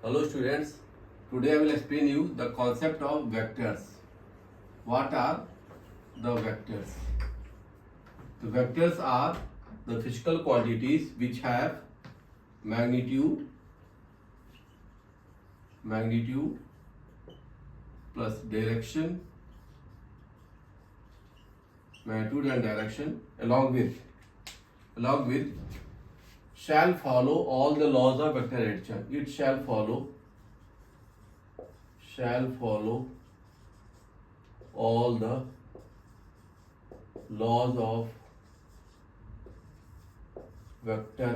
Hello students, today I will explain you the concept of vectors. What are the vectors? The vectors are the physical quantities which have magnitude plus direction, magnitude and direction along with shall follow all the laws of vector addition. It shall follow all the laws of vector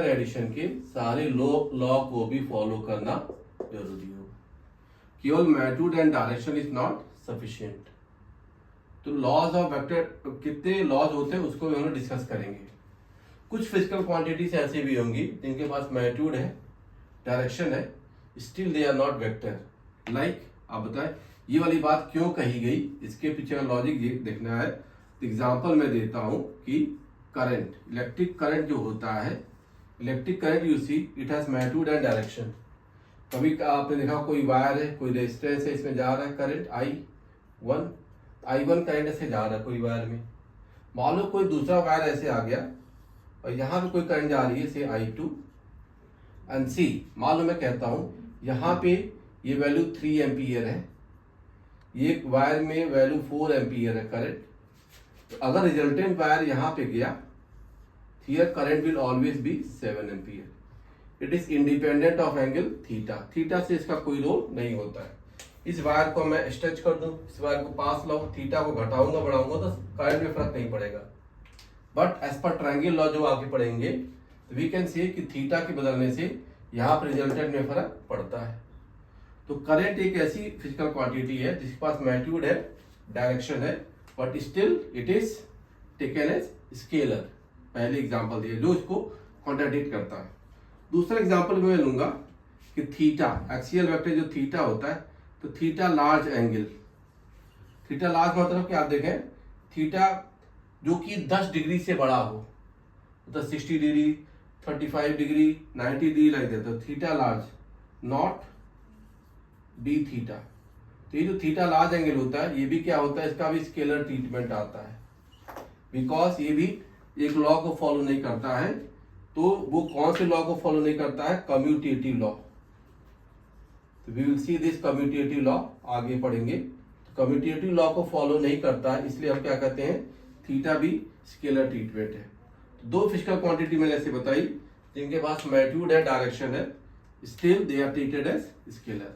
addition के सारे law को भी follow करना जरूरी हो। केवल magnitude and direction is not sufficient. तो laws of vector कितने लॉज होते हैं उसको भी हम डिस्कस करेंगे। कुछ फिजिकल क्वांटिटीज ऐसे भी होंगी जिनके पास मैग्नीट्यूड है, डायरेक्शन है, still they are not vector. Like आप बताएं ये वाली बात क्यों कही गई, इसके पीछे का लॉजिक ये देखना है। एग्जाम्पल मैं देता हूं कि करंट, इलेक्ट्रिक करंट जो होता है, electric current you see it has magnitude and direction. कभी आपने देखा कोई वायर है, कोई रेजिस्टेंस है, इसमें जा रहा है करंट I1 करंट ऐसे जा रहा है कोई वायर में। मान लो कोई दूसरा वायर ऐसे आ गया और यहाँ पे कोई करंट जा रही है से I2 एंड सी। मान लो मैं कहता हूं यहाँ पे ये वैल्यू 3 एम्पियर है, ये वायर में वैल्यू 4 एम्पियर है करंट। तो अगर रिजल्टेंट वायर यहाँ पे गया, here current will always be 7 ampere. It is independent of angle theta. Theta से इसका कोई रोल नहीं होता है। इस वायर को मैं स्ट्रेच कर दूं, इस वायर को पास लाऊं, थीटा को घटाऊंगा बढ़ाऊंगा तो करंट में फर्क नहीं पड़ेगा। But as per triangle law जो आगे पढ़ेंगे वी कैन सी कि थीटा के बदलने से यहाँ पर रिजल्टेंट में फर्क पड़ता है। तो करंट एक ऐसी फिजिकल क्वांटिटी है जिसके पास मैग्नीट्यूड है, डायरेक्शन है, but still it is taken as scalar. पहले एग्जांपल दिया जो इसको कॉन्ट्राडिक्ट करता है। दूसरा एग्जांपल मैं लूंगा कि थीटा, एक्सियल वेक्टर जो थीटा होता है, तो theta large angle, theta large मतलब कि आप देखें थीटा जो कि 10 डिग्री से बड़ा हो, मतलब 60 डिग्री, 35 डिग्री, 90 डिग्री लग देता है, theta large, not D theta. तो ये जो थीटा लार्ज एंगल होता है ये भी क्या होता है, इसका भी स्केलर ट्रीटमेंट आता है बिकॉज ये भी एक लॉ को फॉलो नहीं करता है। तो वो कौन से लॉ को फॉलो नहीं करता है, कम्यूटेटिव लॉ। तो we will see this commutative law, आगे पढ़ेंगे। तो कम्यूटेटिव लॉ को फॉलो नहीं करता है, इसलिए हम क्या कहते हैं, थीटा भी स्केलर ट्रीटमेंट है। तो दो फिजिकल क्वांटिटी मैंने ऐसे बताई जिनके पास मैग्नीट्यूड है, डायरेक्शन है, still they are treated as scalar.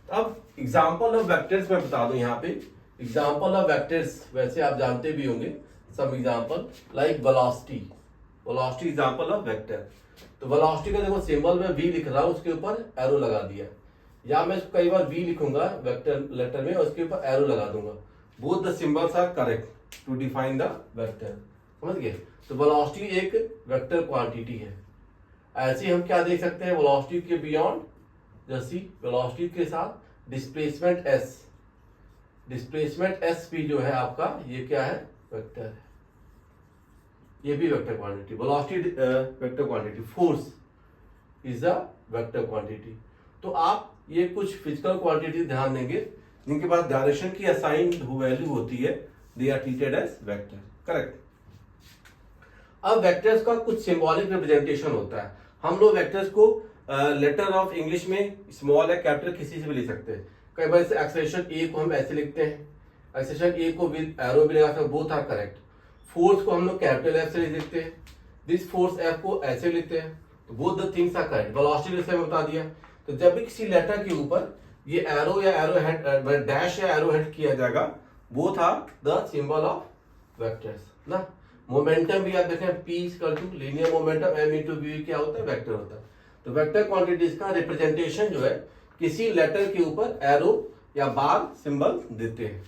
अब एग्जाम्पल ऑफ वेक्टर्स मैं बता दूं यहाँ पे। एग्जाम्पल ऑफ वेक्टर्स वैसे आप जानते भी होंगे, some example like velocity. Velocity example of vector. तो वेलोसिटी का देखो सिंबल में वी लिख रहा हूं, उसके ऊपर एरो लगा दिया, या मैं कई बार वी लिखूंगा वेक्टर लेटर में और उसके ऊपर एरो लगा दूंगा। Both the symbols are correct to define the vector. समझ गए। तो वेलोसिटी एक वेक्टर क्वांटिटी है। ऐसे हम क्या देख सकते हैं, वेलोसिटी के बियॉन्ड जैसी वेलोसिटी के साथ डिस्प्लेसमेंट एस, डिस्प्लेसमेंट एस भी जो है आपका ये क्या है, वेक्टर है। ये भी vector quantity, velocity vector quantity, force is a vector quantity. तो आप ये कुछ फिजिकल क्वांटिटी ध्यान देंगे जिनके पास डायरेक्शन की असाइंड वैल्यू होती है, they are treated as vector. Correct. अब वेक्टर्स का कुछ सिंबॉलिक रिप्रेजेंटेशन होता है। हम लोग वेक्टर्स को लेटर ऑफ इंग्लिश में स्मॉल है, कैपिटल किसी से भी लिख सकते हैं। कई बार एक्सेलरेशन ए को हम ऐसे लिखते हैं, एक्सेलरेशन ए को विद एरो भी लगा सकते, बोथ आर करेक्ट। फोर्स को हम लोग कैपिटल एफ से लिखते हैं, दिस फोर्स एफ को ऐसे लिखते हैं, तो both the things are correct. Velocity जैसे बता दिया। तो जब भी किसी लेटर के ऊपर ये एरो या एरो हेड, डैश या एरो हेड किया जाएगा, both are the symbol of vectors ना। मोमेंटम भी आप देखें, P equal to linear momentum m into v क्या होता है, वेक्टर होता है। तो वेक्टर क्वांटिटीज का रिप्रेजेंटेशन जो है किसी लेटर के ऊपर एरो या बार सिंबल देते हैं।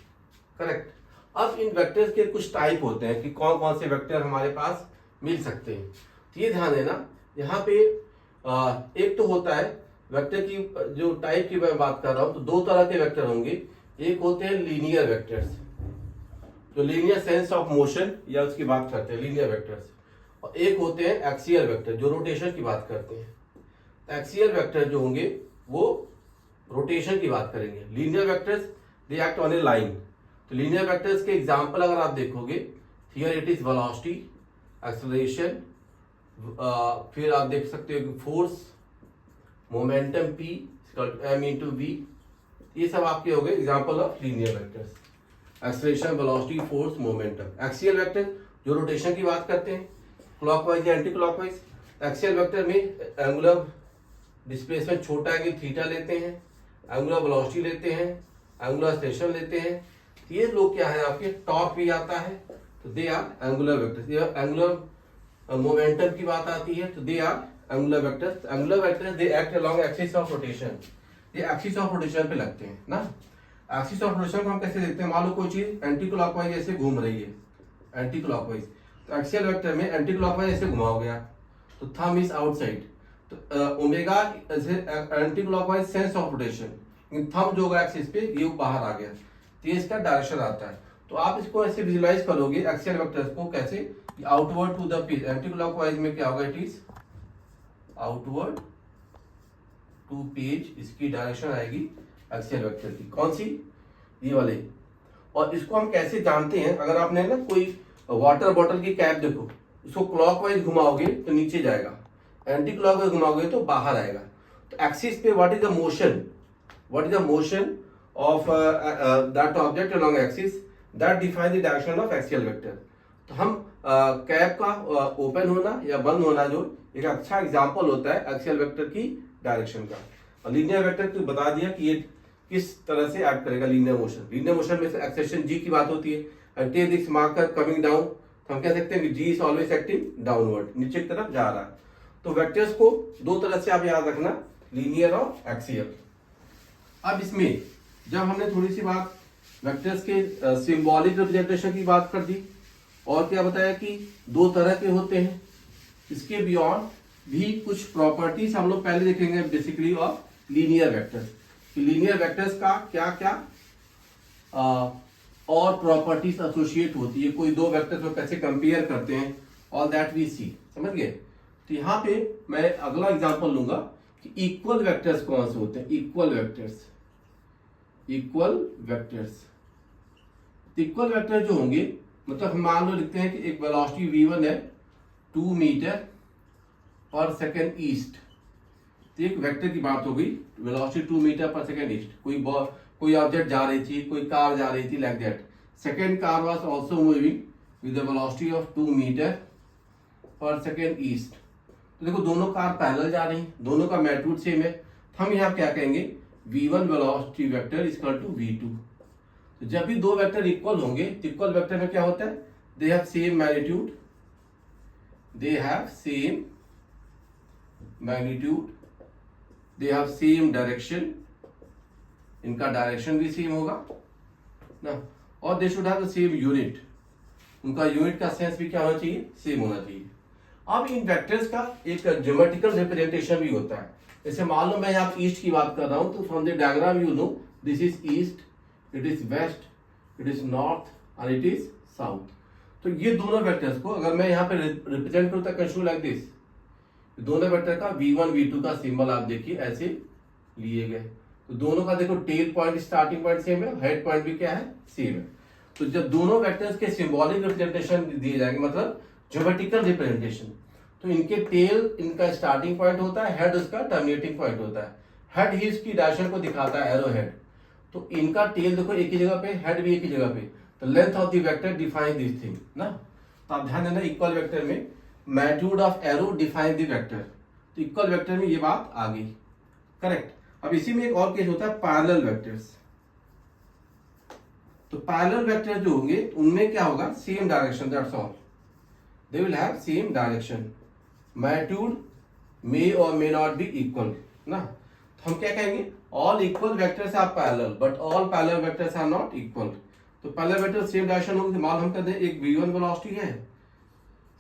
करेक्ट। अब इन वेक्टर्स के कुछ टाइप होते हैं कि कौन कौन से वेक्टर हमारे पास मिल सकते हैं। तो ये ध्यान देना यहाँ पे एक तो होता है वेक्टर की जो टाइप की मैं बात कर रहा हूं, तो दो तरह के वेक्टर होंगे। एक होते हैं लीनियर वेक्टर्स, जो लीनियर सेंस ऑफ मोशन या उसकी बात करते हैं लीनियर वेक्टर्स, और एक होते हैं एक्सियल वेक्टर जो रोटेशन की बात करते हैं। एक्सियल वेक्टर जो होंगे वो रोटेशन की बात करेंगे। Linear vectors they act on a line. तो लीनियर वेक्टर्स के एग्जांपल अगर आप देखोगे, here it is velocity, acceleration, फिर आप देख सकते हो force, momentum P m into v, ये सब आपके हो गए example of linear vectors. Acceleration, velocity, force, momentum. Axial vector जो रोटेशन की बात करते हैं, क्लॉकवाइज या एंटी क्लॉकवाइज। एक्सियल वेक्टर में एंगुलर डिस्प्लेसमेंट छोटा है कि थीटा लेते हैं, एंगुलर वेलोसिटी लेते हैं, एंगुलर एक्सेलरेशन लेते हैं। ये लोग क्या है आपके टॉर्क भी आता है, तो दे आर एंगुलर वेक्टर्स। ये एंगुलर मोमेंटम की बात आती है, तो they are angular vectors. Angular vectors they act along axis of rotation. ये एक्सिस ऑफ रोटेशन पे लगते हैं ना। एक्सिस ऑफ रोटेशन को हम कैसे देखते हैं, मान लो कोई चीज एंटी क्लॉकवाइज ऐसे घूम रही है, एंटी क्लॉकवाइज, तो एक्सियल वेक्टर में एंटी क्लॉकवाइज ऐसे घुमाओ गया तो थंब इज आउटसाइड, तो omega anti clockwise sense of rotation, thumb जो होगा एक्सिस पे ये बाहर आ गया, तो ये इसका डायरेक्शन आता है। तो आप इसको ऐसे विजुलाइज करोगे एक्सियल वेक्टर्स को कैसे, outward to the page. Anti clockwise में क्या होगा, it is outward to page, इसकी डायरेक्शन आएगी एक्सियल वेक्टर की। कौन सी, ये वाले। और इसको हम कैसे जानते हैं, अगर आपने ना कोई वाटर बॉटल की कैप देखो, इसको क्लॉकवाइज घुमाओगे तो नीचे जाएगा, एंटी क्लॉकवाइज घुमाओगे तो बाहर आएगा। तो एक्सिस पे what is the motion, what is the motion of that object along axis, that define the direction of axial vector. तो हम कैप का ओपन होना या बंद होना जो एक अच्छा एग्जांपल होता है एक्सियल वेक्टर की डायरेक्शन का। लीनियर वेक्टर को बता दिया कि ये किस तरह से एक्ट करेगा लीनियर मोशन। लीनियर मोशन में एक्सेलरेशन जी की बात होती है, tell this marker coming down, तो हम कह सकते हैं कि g is always acting downward, नीचे की तरफ जा रहा है। तो वेक्टर्स को दो तरह से आप याद रखना, लीनियर और एक्सियल। अब इसमें जब हमने थोड़ी सी बात वेक्टर्स के सिंबॉलिक रिप्रेजेंटेशन की बात कर दी, और क्या बताया कि दो तरह के होते हैं, इसके बियॉन्ड भी कुछ प्रॉपर्टीज हम लोग पहले देखेंगे basically of linear vectors. Linear vectors का क्या क्या और प्रॉपर्टीज एसोसिएट होती है, कोई दो वेक्टर्स को कैसे कंपेयर करते हैं, ऑल दैट वी सी। समझ गए। तो यहाँ पे मैं अगला एग्जांपल लूंगा कि इक्वल वेक्टर्स कौन से होते हैं। Equal vectors, equal vectors, equal vector जो होंगे, मतलब हम मान लो लिखते हैं कि एक वेलोसिटी v1 है 2 मीटर पर सेकेंड ईस्ट, तो एक वेक्टर की बात हो गई, velocity 2 metre per second east. कोई ऑब्जेक्ट जा रही थी, कोई कार जा रही थी, like that. Second car was also moving with the velocity of 2 metre per second east. तो देखो दोनों कार पैरेलल जा रही, दोनों का मैग्नीट्यूड सेम है। हम यहाँ क्या कहेंगे, v1 velocity vector is equal to v2। तो जब भी दो वेक्टर इक्वल होंगे, तो इक्वल वेक्टर में क्या होता है, they have same magnitude, they have same magnitude, they have same direction, इनका डायरेक्शन भी सेम होगा ना, और they should have the same unit, उनका यूनिट का सेंस भी क्या होना चाहिए, सेम होना चाहिए। अब इन वेक्टर्स का एक ज्योमेट्रिकल रिप्रेजेंटेशन भी होता है। जैसे मान लो मैं यहाँ ईस्ट की बात कर रहा हूं, तो from the diagram you know this is east, it is west, it is north and it is south. तो ये दोनों वेक्टर्स को अगर मैं यहाँ पे रिप्रेजेंट करूँ, कंसीडर लाइक दिस, दोनों वेक्टर का v1 v2 का सिंबल आप देखिए ऐसे लिए गए। तो दोनों का देखो tail point starting point same है, हेड पॉइंट भी क्या है, सेम है। तो जब दोनों वेक्टर्स के सिंबॉलिक रिप्रेजेंटेशन दिए जाएंगे, मतलब ज्योमेट्रिकल रिप्रेजेंटेशन, तो इनके टेल इनका स्टार्टिंग पॉइंट होता है, हेड उसका टर्मिनेटिंग पॉइंट होता है। हेड ही इसकी डायरेक्शन को दिखाता है, एरो हेड। तो इनका टेल देखो एक ही जगह पे, हेड भी एक ही जगह पे, तो length of the vector define this thing ना। तो आप ध्यान देना, इक्वल वेक्टर में magnitude of arrow define the vector. तो इक्वल वेक्टर में ये बात आ गई, करेक्ट। अब इसी में एक और केस होता है पैरेलल वेक्टर्स। तो पैरेलल वेक्टर जो होंगे उनमें क्या होगा, same direction, that's all, they will have same direction. Magnitude may और मे नॉट बी इक्वल ना। तो हम क्या कहेंगे, all equal vectors are parallel but all parallel vectors are not equal. तो पैरेलल वेक्टर सेम डायरेक्शन होगी। मान हम कहते हैं एक v1 वेलोसिटी है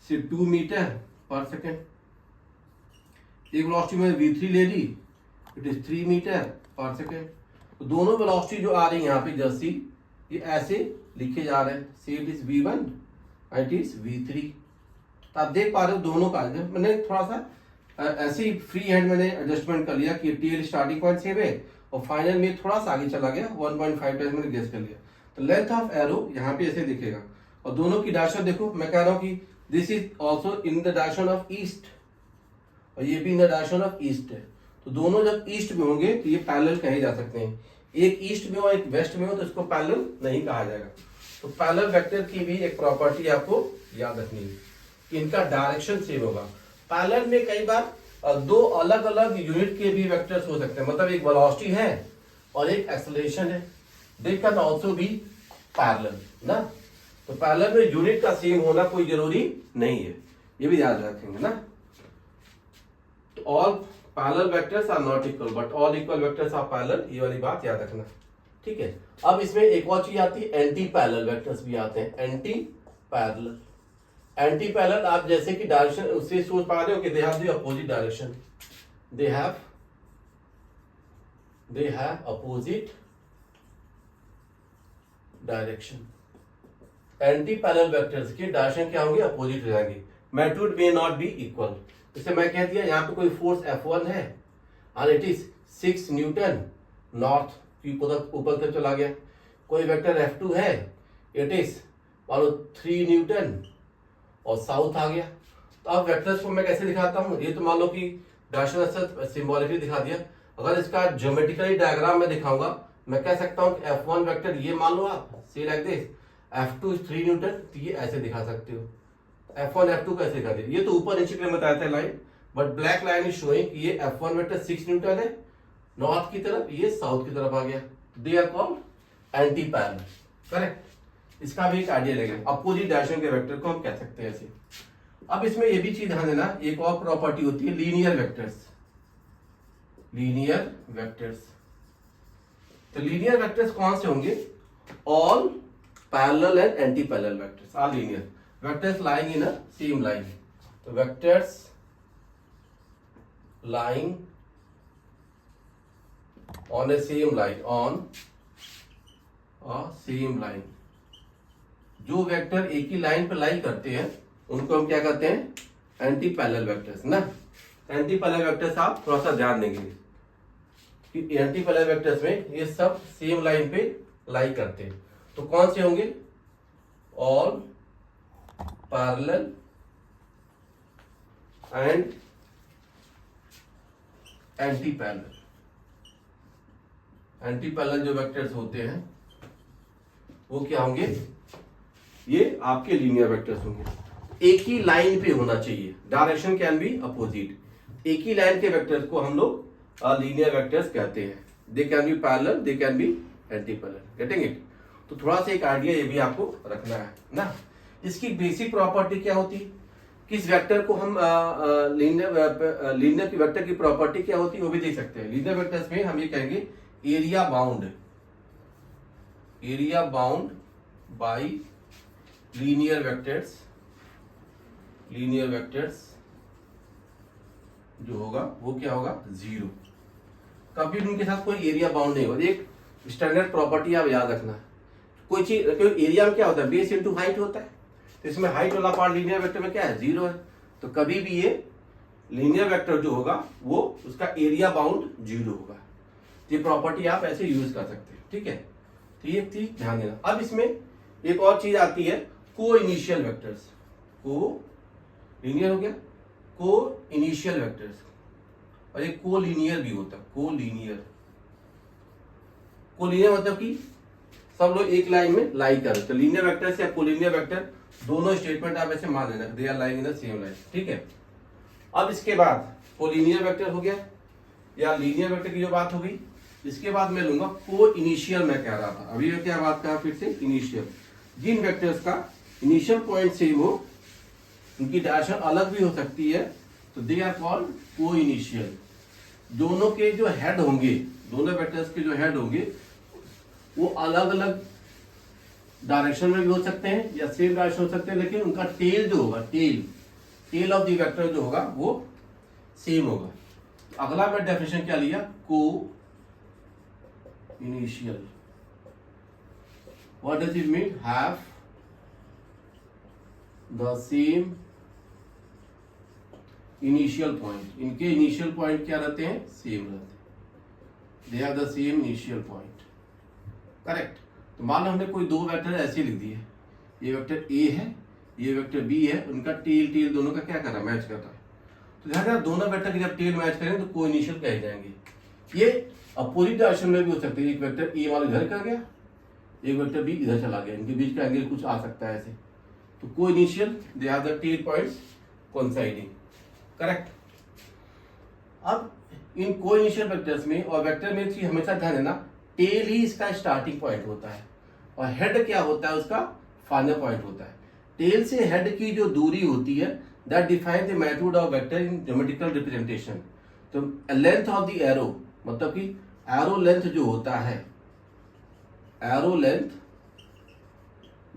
सिर्फ 2 मीटर पर सेकेंड, एक वेलोसिटी में v3 ले ली, it is 3 metre per second. तो दोनों वेलोसिटी जो आ रही है यहाँ पे जैसी, ये ऐसे लिखे जा रहे हैं, see it is v1 it is v3। तो आप देख पा रहे हो दोनों का, मैंने थोड़ा सा ऐसे ही फ्री हैंड मैंने एडजस्टमेंट कर लिया कि टेल स्टार्टिंग पॉइंट सेम है और फाइनल में थोड़ा सा आगे चला गया 1.5 टाइम्स मैंने गेस कर लिया। तो लेंथ ऑफ एरो यहाँ पे ऐसे दिखेगा और दोनों की डायरेक्शन देखो, मैं कह रहा हूँ कि this is also in the direction of east और ये भी in the direction of east है। तो दोनों जब ईस्ट में होंगे तो ये पैरेलल कहे जा सकते हैं। एक ईस्ट में हो एक वेस्ट में हो तो इसको पैरेलल नहीं कहा जाएगा। तो पैरेलल वेक्टर की भी एक प्रॉपर्टी आपको याद रखनी है, इनका डायरेक्शन सेम होगा। पैरेलल में कई बार दो अलग अलग यूनिट के भी वेक्टर्स हो सकते हैं, मतलब एक वेलोसिटी है और एक एक्सेलरेशन है, they can also be parallel ना। तो पैरेलल में यूनिट का सेम होना कोई जरूरी नहीं है, ये भी याद रखेंगे ना। तो all parallel vectors are not equal but all equal vectors are parallel, ये वाली बात याद रखना, ठीक है। अब इसमें एक और चीज आती है, एंटी पैरेलल वेक्टर्स भी आते हैं। एंटी पैरेलल, एंटी पैरेलल आप जैसे कि डायरेक्शन उससे सोच पा रहे हो कि दे have the opposite direction, they have opposite direction. Anti parallel vectors के डायरेक्शन क्या होंगे, अपोजिट हो जाएंगे। Magnitude may not be equal. जैसे मैं कह दिया यहाँ पे कोई फोर्स F1 है और इट इज 6 न्यूटन नॉर्थ की ऊपर तक चला गया। कोई वेक्टर F2 है, इट इज मान लो 3 न्यूटन और साउथ आ गया। तो अब वेक्टर्स को मैं कैसे दिखाता हूँ, ये तो मान लो कि डायरेक्शन सिंबॉलिकली दिखा दिया। अगर इसका ज्योमेट्रिकली डायग्राम में दिखाऊंगा, मैं कह सकता हूँ कि F1 वेक्टर ये मान लो आप, see like this, F2 is 3 newton, तो ये ऐसे दिखा सकते हो। F1 F2 कैसे दिखा दिया, ये तो ऊपर नीचे के लिए बताया था line, but black line is showing कि ये F1 वेक्टर 6 न्यूटन है नॉर्थ की तरफ, ये साउथ की तरफ आ गया। They are called anti parallel, correct. इसका भी एक आइडिया लगेगा, अपोजिट डायरेक्शन के वेक्टर को हम कह सकते हैं ऐसे। अब इसमें ये भी चीज ध्यान देना, एक और प्रॉपर्टी होती है लीनियर वेक्टर्स। लीनियर वेक्टर्स, तो लीनियर वेक्टर्स कौन से होंगे, all parallel and anti parallel vectors are linear vectors lying in a same line. तो vectors lying on a same line, on a same line, जो vector एक ही line पर लाई करते हैं उनको हम क्या कहते हैं, एंटी पैरेलल वेक्टर्स ना। एंटी पैरेलल वेक्टर्स आप थोड़ा सा ध्यान देंगे कि एंटी पैरेलल वेक्टर्स में ये सब सेम लाइन पे लाई करते हैं। तो कौन से होंगे, all parallel and anti parallel. Anti parallel जो वेक्टर्स होते हैं वो क्या होंगे, ये आपके लीनियर वेक्टर्स होंगे। एक ही लाइन पे होना चाहिए, डायरेक्शन कैन बी अपोजिट। एक ही लाइन के वेक्टर्स को हम लोग लीनियर वेक्टर्स कहते हैं। They can be parallel, they can be anti parallel, getting it. तो थोड़ा सा एक आइडिया ये भी आपको रखना है ना। इसकी बेसिक प्रॉपर्टी क्या होती, किस वेक्टर को हम लीनियर की वेक्टर की प्रॉपर्टी क्या होती है वो भी देख सकते हैं। लीनियर वेक्टर्स में हम ये कहेंगे area bound by linear vectors जो होगा वो क्या होगा, जीरो। कभी उनके साथ कोई एरिया बाउंड नहीं होगा। एक स्टैंडर्ड प्रॉपर्टी आप याद रखना, कोई चीज एरिया में क्या होता है, बेस इंटू हाइट होता है। तो इसमें हाइट वाला पार्ट लीनियर वेक्टर में क्या है, जीरो है। तो कभी भी ये लीनियर वेक्टर जो होगा वो उसका एरिया बाउंड जीरो होगा। ये प्रॉपर्टी आप ऐसे यूज कर सकते हैं, ठीक है। तो ये चीज ध्यान देना। अब इसमें एक और चीज आती है, को इनिशियल वेक्टर्स। को लीनियर हो गया, को इनिशियल वेक्टर्स, और एक को लीनियर भी होता है। को लीनियर मतलब कि सब लोग एक लाइन में लाई कर, तो लीनियर वेक्टर्स या कोलिनियर वेक्टर दोनों स्टेटमेंट आप ऐसे मान लेना, they are lying in the same line, ठीक है। अब इसके बाद कोलिनियर वेक्टर हो गया या लीनियर वेक्टर की जो बात हो गई, इसके बाद मैं लूंगा को इनिशियल। मैं कह रहा था अभी क्या बात कहा फिर से, इनिशियल। जिन वेक्टर्स का इनिशियल पॉइंट सेम हो, उनकी डायरेक्शन अलग भी हो सकती है, तो दे आर कॉल्ड को इनिशियल। दोनों के जो हेड होंगे, दोनों वेक्टर्स के जो हेड होंगे वो अलग अलग डायरेक्शन में भी हो सकते हैं या सेम डायरेक्शन हो सकते हैं, लेकिन उनका टेल जो होगा, टेल ऑफ द वेक्टर जो होगा वो सेम होगा। अगला मैं डेफिनेशन क्या लिया, को initial. What does it mean, have the same initial point, इनके इनिशियल पॉइंट क्या रहते हैं, सेम रहते हैं, दे have the same initial point, correct. तो मान लो हमने कोई दो वेक्टर ऐसे लिख दिए, ये वेक्टर ए है, ये वेक्टर बी है, उनका टेल टेल दोनों का क्या कर रहा है, मैच कर रहा है। तो ध्यान रखना दोनों वेक्टर की जब टेल मैच करें तो को इनिशियल कहे जाएंगे। ये अपोजिट डायरेक्शन में भी हो सकते हैं, एक वेक्टर ए वाला इधर कर गया, एक वेक्टर बी इधर चला गया, इनके बीच का एंगल कुछ आ सकता है ऐसे। तो coinitial they have the tail points coinciding, correct. अब इन को इनिशियल वेक्टर्स में और वेक्टर में चीज हमेशा ध्यान देना, टेल ही इसका स्टार्टिंग पॉइंट होता है और हेड क्या होता है, उसका फाइनल पॉइंट होता है। टेल से हेड की जो दूरी होती है that define the magnitude of vector in geometrical representation. तो लेंथ ऑफ द एरो, मतलब कि एरो लेंथ जो होता है, arrow length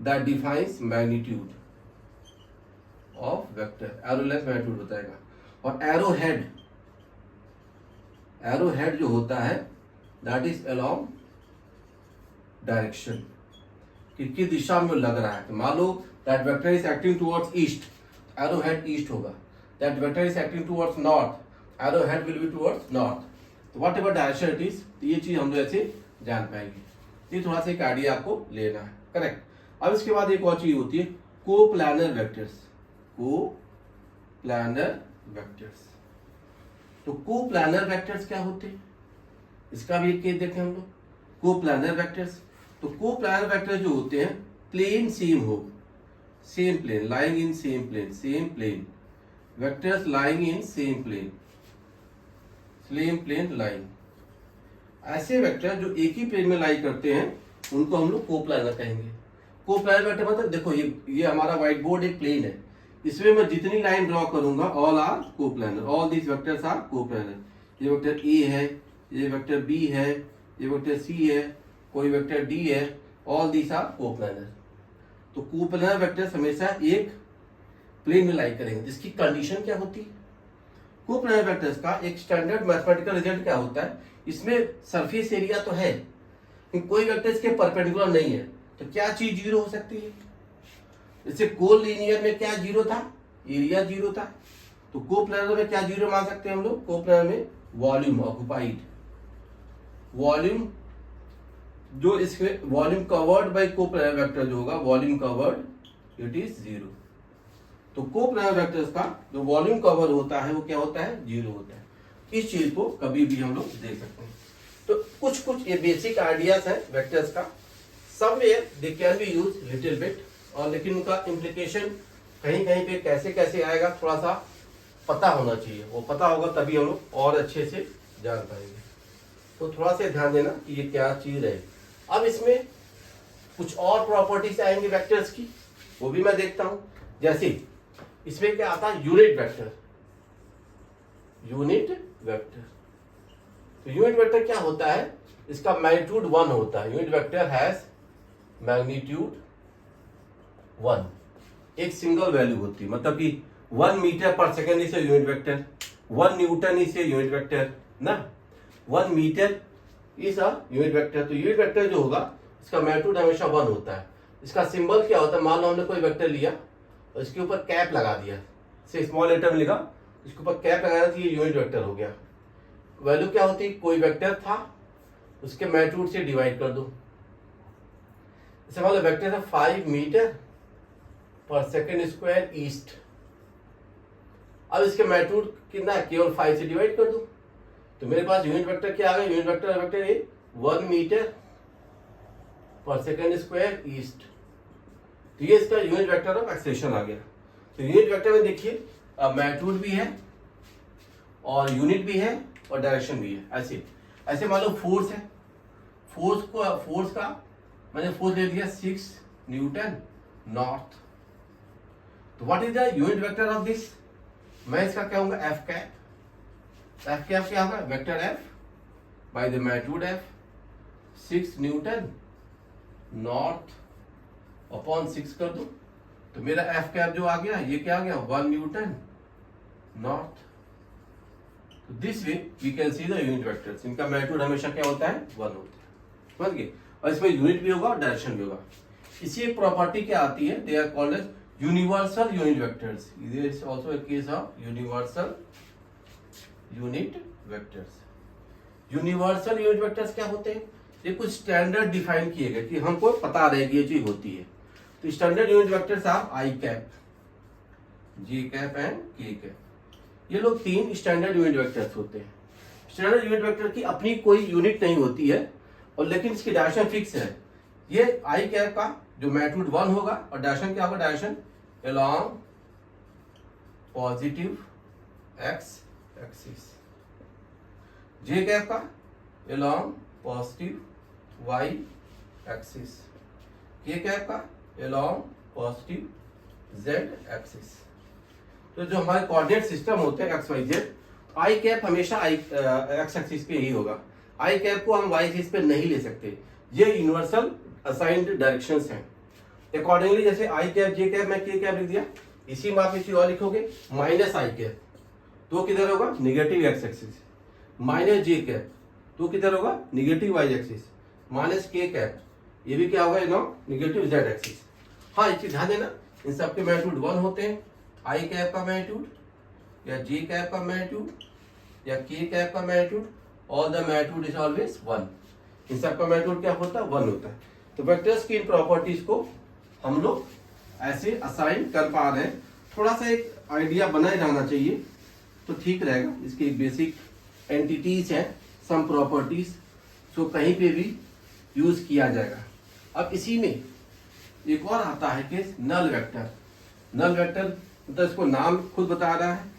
that defines magnitude of vector, arrow length magnitude बताएगा। और एरो हेड जो होता है दैट इज अलोंग डायरेक्शन, किस दिशा में लग रहा है। तो मान लो that vector is acting towards east, arrow head east होगा। That vector is acting towards north, arrow head will be towards north. तो whatever direction it is, तो ये चीज हम लोग ऐसे जान पाएंगे। ये थोड़ा सा एक आइडिया आपको लेना है, करेक्ट। अब इसके बाद एक और चीज होती है को प्लानर वेक्टर्स, को प्लानर वेक्टर्स। तो को प्लानर वेक्टर्स क्या होते हैं, इसका भी एक केस देखें हम लोग। को प्लानर वेक्टर्स, तो को प्लानर वेक्टर जो होते हैं प्लेन सेम हो, same plane, lying in same plane, same plane, vectors lying in same plane, same plane lying. ऐसे वेक्टर जो एक ही प्लेन में लाई करते हैं उनको हम लोग को प्लानर कहेंगे। को प्लानर वेक्टर मतलब देखो ये हमारा व्हाइट बोर्ड एक प्लेन है, इसमें मैं जितनी लाइन ड्रॉ करूंगा all are coplanar, all these vectors are coplanar. ये वेक्टर ए है, ये वेक्टर बी है, ये वेक्टर सी है, कोई वेक्टर डी है, ऑल दीज आर को प्लानर। तो को प्लानर वेक्टर्स हमेशा एक प्लेन में लाई करेंगे, जिसकी कंडीशन क्या होती है, को प्लानर वेक्टर्स का एक स्टैंडर्ड मैथमेटिकल रिजल्ट क्या होता है, इसमें सरफेस एरिया तो है लेकिन कोई वेक्टर इसके परपेंडिकुलर नहीं है, तो क्या चीज जीरो हो सकती है। जैसे को लीनियर में क्या जीरो था, एरिया जीरो था। तो को प्लानर में क्या जीरो मान सकते हैं हम लोग, को प्लानर में वॉल्यूम ऑक्युपाइड, वॉल्यूम जो इसके वॉल्यूम कवर्ड बाय को प्लानर वेक्टर जो होगा, volume covered it is zero. तो को प्लानर वेक्टर्स का जो वॉल्यूम कवर होता है वो क्या होता है, जीरो होता है। इस चीज को कभी भी हम लोग देख सकते हैं। तो कुछ ये बेसिक आइडियाज है वेक्टर्स का, somewhere they can be use little bit, और लेकिन उनका इम्प्लीकेशन कहीं कहीं पे कैसे कैसे आएगा थोड़ा सा पता होना चाहिए, वो पता होगा तभी हम लोग और अच्छे से जान पाएंगे। तो थोड़ा सा ध्यान देना कि ये क्या चीज है। अब इसमें कुछ और प्रॉपर्टीज आएंगे वेक्टर्स की, वो भी मैं देखता हूं। जैसे इसमें क्या आता है, यूनिट वेक्टर, यूनिट वेक्टर। तो यूनिट वेक्टर क्या होता है, इसका मैग्नीट्यूड 1 होता है। यूनिट वेक्टर हैज मैग्नीट्यूड 1, एक सिंगल वैल्यू होती है, मतलब कि 1 metre per second is unit vector, 1 newton is unit vector ना, 1 metre is a unit vector. तो यूनिट वेक्टर जो होगा इसका मैग्नीट्यूड हमेशा 1 होता है। इसका सिंबल क्या होता है, मान लो हमने कोई वेक्टर लिया और इसके ऊपर कैप लगा दिया, से स्मॉल लेटर में लिखा, इसके ऊपर कैप लगाया तो ये यूनिट वेक्टर हो गया। वैल्यू क्या होती है, कोई वेक्टर था उसके मैग्नीट्यूड से डिवाइड कर दो। जैसे मान लो वेक्टर है 5 metre per second square east, अब इसके मैग्नीट्यूड कितना है, केवल 5 से डिवाइड कर दो, तो मेरे पास यूनिट वेक्टर क्या आ गया, यूनिट वेक्टर है 1 metre per second square east. तो ये इसका यूनिट वेक्टर ऑफ एक्सेलेरेशन आ गया। तो यूनिट वेक्टर में देखिए मैग्नीट्यूड भी है और यूनिट भी है और डायरेक्शन भी है। ऐसे ऐसे मान लो फोर्स है, फोर्स का मैंने फोर्स ले लिया 6 न्यूटन नॉर्थ। तो what is the unit vector of this, मैं इसका क्या होगा एफ कैप। एफ कैप क्या होगा, vector F by the magnitude F, 6 Newton north upon 6 कर दो, तो मेरा एफ कैप जो आ गया ये क्या आ गया 1 न्यूटन नॉर्थ। तो this way we can see the unit vectors, इनका मैग्नीट्यूड हमेशा क्या होता है 1 होता है, समझ गए। और इसमें यूनिट भी होगा और डायरेक्शन भी होगा। इसी एक प्रॉपर्टी क्या आती है, they are called as universal unit vectors. There is also a case of universal unit vectors. Universal unit vectors क्या होते हैं? ये कुछ स्टैंडर्ड डिफाइन किए गए कि हमको पता रहे कि ये चीज होती है। तो standard unit vectors are I cap, J cap and के कैप। ये लोग 3 स्टैंडर्ड यूनिट वेक्टर्स होते हैं। स्टैंडर्ड यूनिट वेक्टर की अपनी कोई यूनिट नहीं होती है और लेकिन इसकी डायरेक्शन फिक्स है। ये आई कैप का जो मैग्नीट्यूड 1 होगा और डायरेक्शन क्या होगा? Direction along positive x axis. J cap का along positive y axis. K cap का अलोंग पॉजिटिव जेड एक्सिस। तो जो हमारे कोऑर्डिनेट सिस्टम होते हैं x y z, i cap हमेशा आई एक्स एक्सिस पे ही होगा। आई कैप को हम वाई एक्सिस पे नहीं ले सकते। ये यूनिवर्सल असाइंड डायरेक्शंस हैं। अकॉर्डिंगली जैसे आई कैप जे कैप मैं के कैप लिख दिया, इसी में आप इसी और लिखोगे माइनस आई कैप, तो किधर होगा? Negative x axis. Minus j cap तो किधर होगा? Negative y axis. Minus k cap ये भी क्या होगा? Negative z axis. हाँ, एक चीज ध्यान देना, इन सबके मैग्नीट्यूड 1 होते हैं। आई कैप का मैग्नीट्यूड या जे कैप का मैग्नीट्यूड या के कैप का magnitude, all the magnitude is always 1। इन सबका मैग्नीट्यूड क्या होता है? 1 होता है। तो वेक्टर्स की इन प्रॉपर्टीज को हम लोग ऐसे असाइन कर पा रहे हैं। थोड़ा सा एक आइडिया बनाए जाना चाहिए तो ठीक रहेगा। इसके बेसिक एंटिटीज हैं, सम प्रॉपर्टीज, सो कहीं पे भी यूज किया जाएगा। अब इसी में एक और आता है कि नल वेक्टर। नल वेक्टर मतलब इसको नाम खुद बता रहा है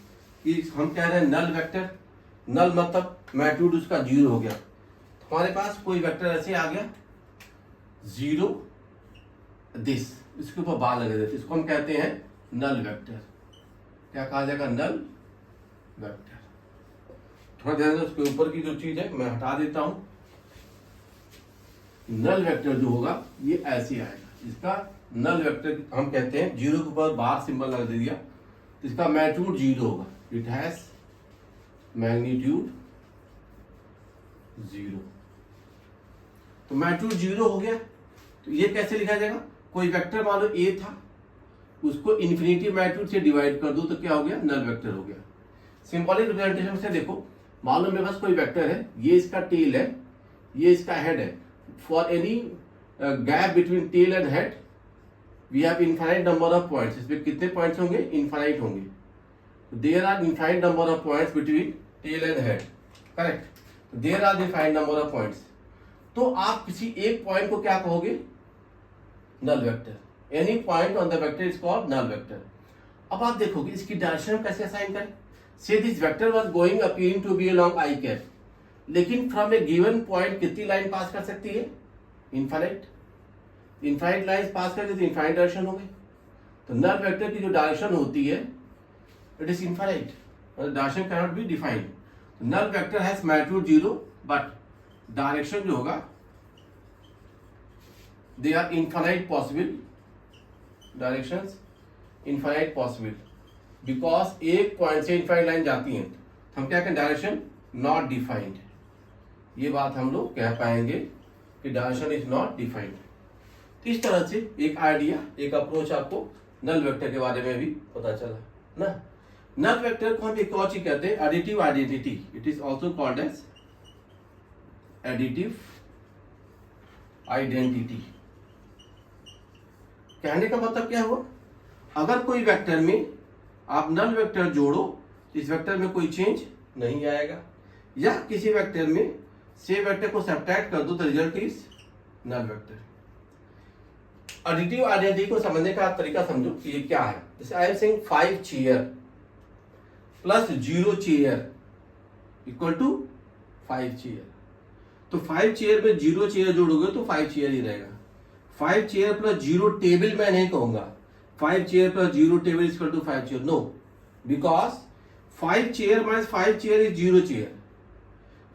कि हम कह रहे हैं नल वेक्टर। नल मतलब मैग्नीट्यूड उसका 0 हो गया। हमारे पास कोई वेक्टर ऐसे आ गया 0 दिस, इसके ऊपर बार लगे देते, इसको हम कहते हैं नल वेक्टर। क्या कहा जाएगा? Null vector. थोड़ा ध्यान दें, उसके ऊपर की जो चीज है मैं हटा देता हूं। नल वेक्टर जो होगा ये ऐसे आएगा। इसका नल वेक्टर हम कहते हैं 0 के ऊपर बार सिंबल लगा दे दिया, तो इसका मैग्नीट्यूड 0 होगा। It has magnitude 0। तो मैग्नीट्यूड 0 हो गया। तो ये कैसे लिखा जाएगा? कोई वेक्टर मान लो ए था, उसको इन्फिनिटी मैग्नीट्यूड से डिवाइड कर दो तो क्या हो गया? नल वेक्टर हो गया। सिंबॉलिक रिप्रेजेंटेशन से देखो, मान लो मेरे पास कोई वेक्टर है, ये इसका टेल है, ये इसका हेड है। For any gap between tail and head we have infinite number of points. इसमें कितने पॉइंट्स होंगे? इनफाइनाइट होंगे। There are infinite number of points between tail and head, correct. There are infinite number of points. तो आप किसी एक point को क्या कहोगे? Null vector. Any point on the vector is called null vector. अब आप देखोगे इसकी डायरेक्शन कैसे असाइन करें। Say this vector was going appearing to be along i cap, लेकिन फ्रॉम ए गिवन पॉइंट कितनी लाइन पास कर सकती है? इनफाइनाइट। इनफाइनाइट लाइन पास करके तो इनफाइनाइट डायरेक्शन हो गई। तो नल वेक्टर की जो डायरेक्शन होती है it is infinite, direction can not be defined. Null vector has magnitude 0 but direction जो होगा they are infinite possible. Directions infinite possible because एक पॉइंट से इनफाइनाइट लाइन जाती है। तो हम क्या कहें? Direction not defined. ये बात हम लोग कह पाएंगे कि डायरेक्शन इज नॉट डिफाइंड। तो इस तरह से एक आइडिया, एक अप्रोच आपको नल वेक्टर के बारे में भी पता चला ना। नल वेक्टर को हम एक और चीज कहते हैं additive identity. It is also called as additive identity. कहने का मतलब क्या हुआ? अगर कोई वेक्टर में आप नल वेक्टर जोड़ो तो इस वेक्टर में कोई चेंज नहीं आएगा, या किसी वेक्टर में से वेक्टर को सब्ट्रैक्ट कर दो तो result is null vector. Additive identity को समझने का तरीका समझो कि ये क्या है। जैसे I am saying 5 chair plus 0 chair equal to 5 chair. तो 5 चेयर में 0 चेयर जोड़ोगे तो 5 चेयर ही रहेगा। 5 चेयर प्लस 0 टेबल मैं नहीं कहूंगा 5 chair plus 0 table equal to 5 chair, no, because 5 chair minus 5 chair is 0 chair.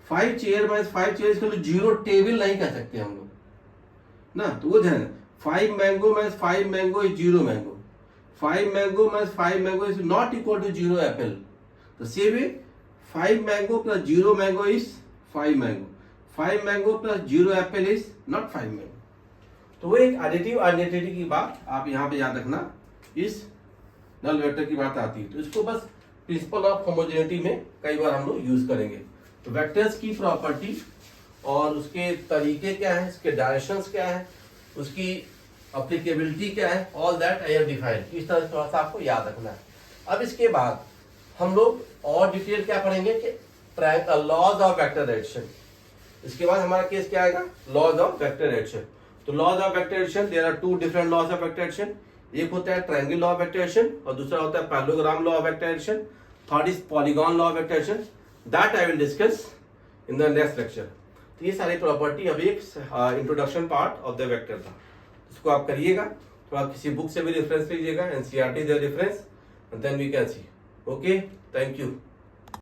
5 chair minus 5 chair equal to 0 table नहीं कह सकते हम लोग ना। तो वो ध्यान, 5 mango minus 5 mango is 0 mango. 5 mango minus 5 mango is not equal to 0 apple. तो same way 5 mango plus 0 mango is 5 mango. 5 mango plus 0 apple is not 5 mango. तो वो एक एडिटिव आइडेंटिटी की बात आप यहाँ पे याद रखना इस नल वेक्टर की बात आती है। तो इसको बस प्रिंसिपल ऑफ होमोजेनिटी में कई बार हम लोग यूज करेंगे। तो वेक्टर्स की प्रॉपर्टी और उसके तरीके क्या है, इसके डायरेक्शंस क्या है, उसकी अप्लीकेबिलिटी क्या है, all that I have defined. इस तरह से थोड़ा सा आपको याद रखना है। अब इसके बाद हम लोग और डिटेल क्या पढ़ेंगे कि लॉज ऑफ वेक्टर डायरेक्शन। इसके बाद हमारा केस क्या आएगा, लॉज ऑफ वेक्टर डायरेक्शन। तो laws of vector direction, there are two different laws of vector direction. एक होता है triangle law of vector direction और दूसरा होता है parallelogram law of vector direction. Third is polygon law of vector direction, that I will discuss in the next lecture. तो ये सारी प्रॉपर्टी अभी एक introduction part of the vector था, इसको आप करिएगा। थोड़ा किसी बुक से भी रेफरेंस लीजिएगा, NCERT the reference, and then we can see. Okay, thank you.